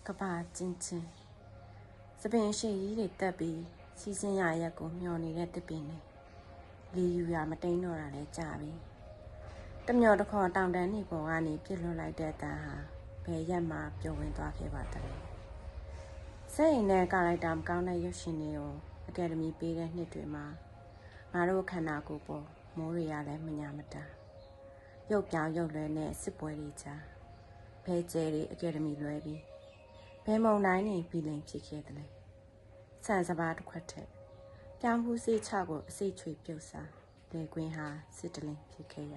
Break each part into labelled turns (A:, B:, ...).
A: ကဘာချင်းချင်းစပင်ရှိကြီးတွေတက်ပြီးစီစဉ်ရရက်ကိုမျောနေတဲ့တစ်ပင်နဲ့လီယူရမတိန်တော့တာလဲကြာပြီတမျောတခေါ်တောင်တန်းနေပေါ်ကနေပြစ်လွတ်လိုက်တဲ့အတန်းဟာဘယ်ရက်မှပျော်ဝင်သွားခဲ့ပါတည်းစိတ်နဲ့ကာလိုက်တာမကောင်းတဲ့ရုပ်ရှင်တွေကိုအကယ်ဒမီပေးတဲ့နှစ်တွေမှာငါတို့ခန္ဓာကိုယ်ပေါ်မိုးတွေရလဲမညာမတာရုပ်ပြောင်ရုပ်လွဲနဲ့စစ်ပွဲတွေကြားဘဲကျဲတွေအကယ်ဒမီလွဲပြီးဘဲမုံတိုင်းနေပြီးလိမ်ဖြစ်ခဲ့တယ်လေဆန်စပါးတစ်ခွက်ထက်ပြောင်းဖူးစေးချကိုအစိတ်ချွေပြုတ်စားလေကွင်းဟာစစ်တလင်းဖြစ်ခဲ့ရ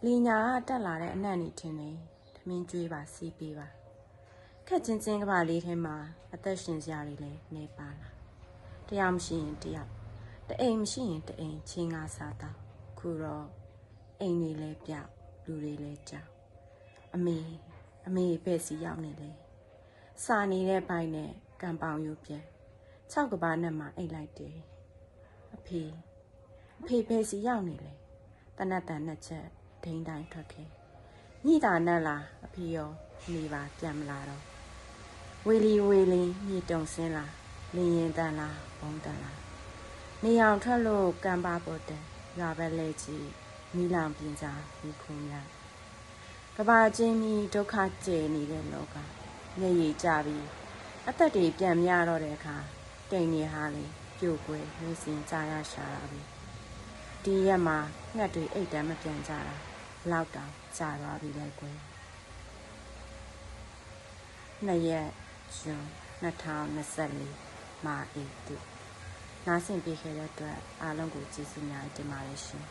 A: လီညာကတက်လာတဲ့အနံ့နေထင်နေထမင်းကျွေးပါစီးပေးပါခက်ချင်းချင်းကပါလေးထဲမှာအသက်ရှင်စရာတွေလည်းနေပါလားတရားမရှိရင်တရားတအိမ်မရှိရင်တအိမ်ချင်းငါစားတော့ခုတော့အိမ်တွေလည်းပြောက်လူတွေလည်းကြောက်အမေပဲ့စီရောက်နေလေစာနေတဲ့ဘိုင်းနဲ့ကံပေါင်ယူပြန်6ကဘာနဲ့မှအိတ်လိုက်တယ်အဖေပဲ့စီရောက်နေလေတနတ်တန်နှစ်ချက်ဒိန်းတိုင်းထွက်ခဲ့ညိတာနဲ့လားအဖေရောနေပါပြန်မလာတော့ဝေလီမြေတုံစင်းလားလင်းရင်တန်လားဘုံတန်လားနေအောင်ထွက်လို့ကံပါပေါ်တယ်ရွာပဲလဲကြည့်မိလောင်ပြင်စာမိခုံးများကဘာချင်းမီဒုက္ခကျဲနေတဲ့လောကမျက်ရည်ကျပြီးအသက်တွေပြန်မြတော့တဲ့အခါတိမ်နေဟာလေပြိုကွယ်နှွေးစင်ကြရရှာတာပဲဒီရက်မှာငှက်တွေအိတ်တမ်းမပြန်ကြတာလောက်တောင်ကြာသွားပြီလေကွယ်2ရက်ဇွန်2024မာအေးတူနားဆင်ပေးခဲ့တဲ့အတွက်အားလုံးကိုကျေးဇူးများတင်ပါတယ်ရှင်